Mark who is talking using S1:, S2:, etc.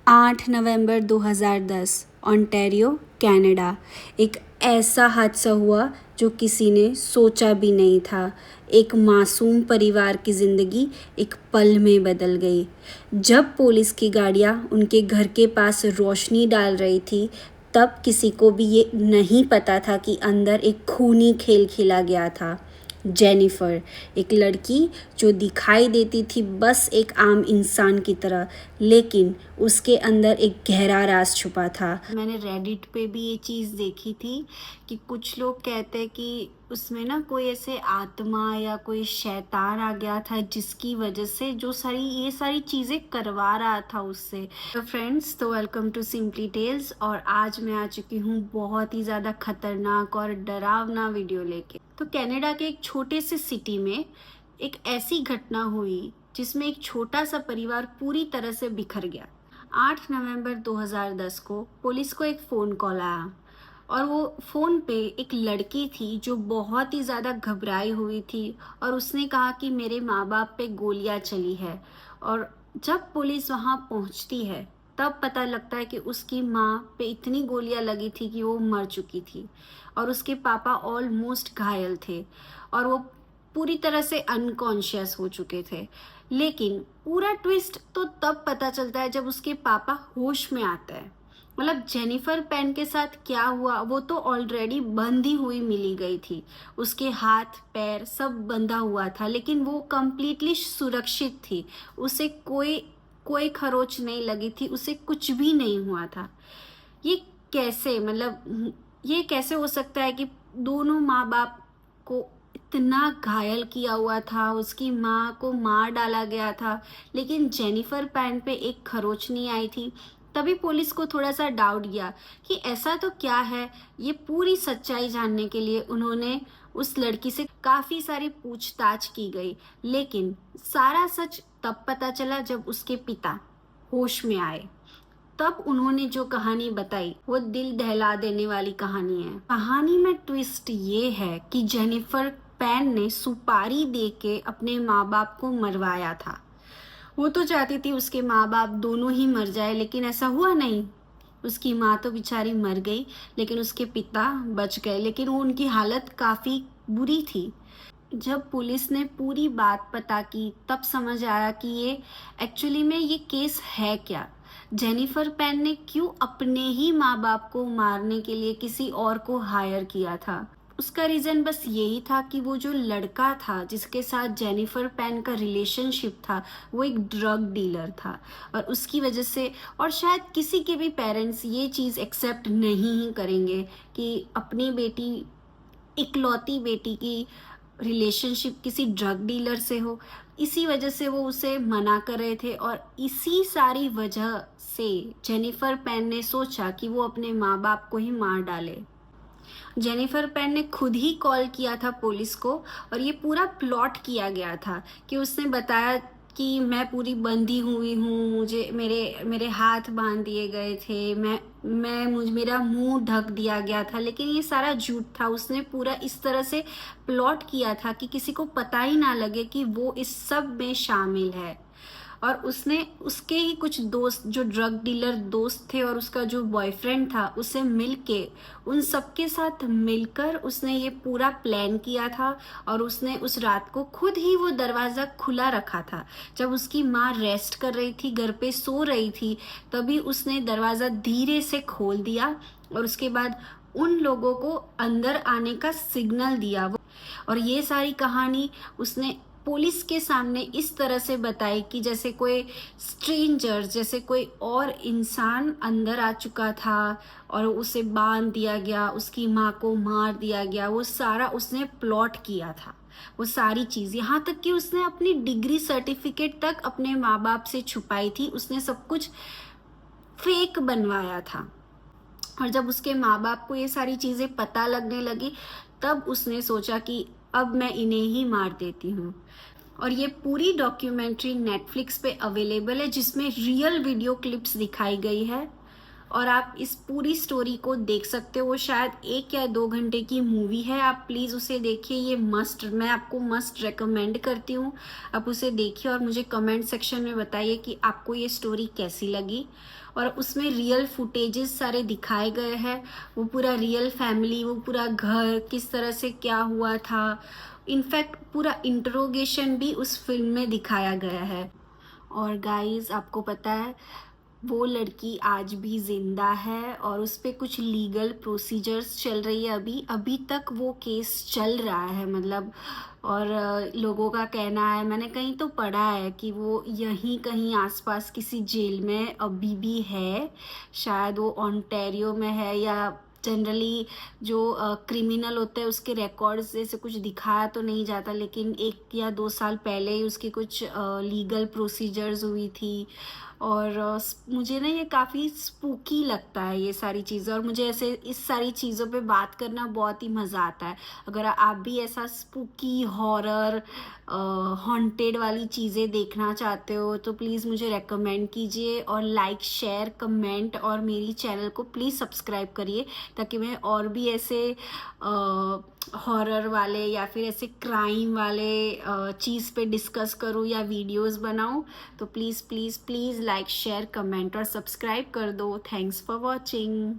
S1: 8 नवंबर 2010 Ontario Canada. एक ऐसा हादसा हुआ जो किसी ने सोचा भी नहीं था। एक मासूम परिवार की ज़िंदगी एक पल में बदल गई। जब पुलिस की गाड़ियाँ उनके घर के पास रोशनी डाल रही थी, तब किसी को भी ये नहीं पता था कि अंदर एक खूनी खेल खेला गया था। जेनिफर, एक लड़की जो दिखाई देती थी बस एक आम इंसान की तरह, लेकिन उसके अंदर एक गहरा राज छुपा था। मैंने रेडिट पे भी ये चीज़ देखी थी कि कुछ लोग कहते हैं कि उसमें ना कोई ऐसे आत्मा या कोई शैतान आ गया था, जिसकी वजह से जो ये सारी चीज़ें करवा रहा था उससे। तो फ्रेंड्स, तो वेलकम टू सिंपली टेल्स। और आज मैं आ चुकी हूँ बहुत ही ज़्यादा खतरनाक और डरावना वीडियो लेके। तो कनाडा के एक छोटे से सिटी में एक ऐसी घटना हुई जिसमें एक छोटा सा परिवार पूरी तरह से बिखर गया। 8 नवंबर 2010 को पुलिस को एक फ़ोन कॉल आया और वो फ़ोन पे एक लड़की थी जो बहुत ही ज़्यादा घबराई हुई थी और उसने कहा कि मेरे माँ बाप पे गोलियाँ चली है। और जब पुलिस वहाँ पहुँचती है तब पता लगता है कि उसकी माँ पे इतनी गोलियाँ लगी थी कि वो मर चुकी थी और उसके पापा ऑलमोस्ट घायल थे और वो पूरी तरह से अनकॉन्शियस हो चुके थे। लेकिन पूरा ट्विस्ट तो तब पता चलता है जब उसके पापा होश में आता है। मतलब जेनिफर पेन के साथ क्या हुआ, वो तो ऑलरेडी बंधी हुई मिली गई थी। उसके हाथ पैर सब बंधा हुआ था, लेकिन वो कंप्लीटली सुरक्षित थी। उसे कोई खरोच नहीं लगी थी, उसे कुछ भी नहीं हुआ था। ये ये कैसे हो सकता है कि दोनों माँ बाप को इतना घायल किया हुआ था, उसकी माँ को मार डाला गया था, लेकिन जेनिफर पैन पे एक खरोच नहीं आई थी। तभी पुलिस को थोड़ा सा डाउट गया कि ऐसा तो क्या है। ये पूरी सच्चाई जानने के लिए उन्होंने उस लड़की से काफ़ी सारी पूछताछ की गई, लेकिन सारा सच तब पता चला जब उसके पिता होश में आए। तब उन्होंने जो कहानी बताई वो दिल दहला देने वाली कहानी है। कहानी में ट्विस्ट ये है कि जेनिफर पैन ने सुपारी दे के अपने माँ बाप को मरवाया था। वो तो चाहती थी उसके माँ बाप दोनों ही मर जाए, लेकिन ऐसा हुआ नहीं। उसकी माँ तो बेचारी मर गई, लेकिन उसके पिता बच गए, लेकिन वो उनकी हालत काफ़ी बुरी थी। जब पुलिस ने पूरी बात पता की तब समझ आया कि ये एक्चुअली में ये केस है क्या। जेनिफर पेन ने क्यों अपने ही माँ बाप को मारने के लिए किसी और को हायर किया था। उसका रीज़न बस यही था कि वो जो लड़का था जिसके साथ जेनिफर पेन का रिलेशनशिप था, वो एक ड्रग डीलर था और उसकी वजह से, और शायद किसी के भी पेरेंट्स ये चीज़ एक्सेप्ट नहीं ही करेंगे कि अपनी बेटी, इकलौती बेटी की रिलेशनशिप किसी ड्रग डीलर से हो। इसी वजह से वो उसे मना कर रहे थे और इसी सारी वजह से जेनिफर पेन ने सोचा कि वो अपने माँ बाप को ही मार डाले। जेनिफर पेन ने खुद ही कॉल किया था पुलिस को और ये पूरा प्लॉट किया गया था कि उसने बताया कि मैं पूरी बंधी हुई हूँ, मुझे मेरे मेरे हाथ बांध दिए गए थे, मेरा मुंह ढक दिया गया था, लेकिन ये सारा झूठ था। उसने पूरा इस तरह से प्लॉट किया था कि किसी को पता ही ना लगे कि वो इस सब में शामिल है। और उसने उसके ही कुछ दोस्त जो ड्रग डीलर दोस्त थे और उसका जो बॉयफ्रेंड था, उसे मिलके उन सबके साथ मिलकर उसने ये पूरा प्लान किया था। और उसने उस रात को खुद ही वो दरवाज़ा खुला रखा था। जब उसकी माँ रेस्ट कर रही थी, घर पे सो रही थी, तभी उसने दरवाज़ा धीरे से खोल दिया और उसके बाद उन लोगों को अंदर आने का सिग्नल दिया। और ये सारी कहानी उसने पुलिस के सामने इस तरह से बताई कि जैसे कोई स्ट्रेंजर, जैसे कोई और इंसान अंदर आ चुका था और उसे बांध दिया गया, उसकी माँ को मार दिया गया। वो सारा उसने प्लॉट किया था, वो सारी चीज़, यहाँ तक कि उसने अपनी डिग्री सर्टिफिकेट तक अपने माँ बाप से छुपाई थी। उसने सब कुछ फेक बनवाया था। और जब उसके माँ बाप को ये सारी चीज़ें पता लगने लगी तब उसने सोचा कि अब मैं इन्हें ही मार देती हूँ। और ये पूरी डॉक्यूमेंट्री नेटफ्लिक्स पे अवेलेबल है, जिसमें रियल वीडियो क्लिप्स दिखाई गई है और आप इस पूरी स्टोरी को देख सकते हो। वो शायद 1 या 2 घंटे की मूवी है, आप प्लीज़ उसे देखिए। ये मैं आपको मस्ट रेकमेंड करती हूँ, आप उसे देखिए और मुझे कमेंट सेक्शन में बताइए कि आपको ये स्टोरी कैसी लगी। और उसमें रियल फुटेजेस सारे दिखाए गए हैं, वो पूरा रियल फैमिली, वो पूरा घर किस तरह से क्या हुआ था। इनफैक्ट पूरा इंट्रोगेशन भी उस फिल्म में दिखाया गया है। और गाइस आपको पता है वो लड़की आज भी ज़िंदा है और उस पे कुछ लीगल प्रोसीजर्स चल रही है। अभी अभी तक वो केस चल रहा है, मतलब। और लोगों का कहना है, मैंने कहीं तो पढ़ा है कि वो यहीं कहीं आसपास किसी जेल में अभी भी है। शायद वो ओंटारियो में है, या जनरली जो क्रिमिनल होते हैं उसके रिकॉर्ड्स जैसे कुछ दिखाया तो नहीं जाता, लेकिन 1 या 2 साल पहले ही उसकी कुछ लीगल प्रोसीजर्स हुई थी। और मुझे ना ये काफ़ी स्पूकी लगता है ये सारी चीज़ें, और मुझे ऐसे इस सारी चीज़ों पे बात करना बहुत ही मज़ा आता है। अगर आप भी ऐसा स्पूकी हॉरर हॉन्टेड वाली चीज़ें देखना चाहते हो तो प्लीज़ मुझे रेकमेंड कीजिए, और लाइक शेयर कमेंट और मेरी चैनल को प्लीज़ सब्सक्राइब करिए, ताकि मैं और भी ऐसे हॉरर वाले या फिर ऐसे क्राइम वाले चीज़ पे डिस्कस करूँ या वीडियोस बनाऊँ। तो please please please like share comment और सब्सक्राइब कर दो। Thanks for watching.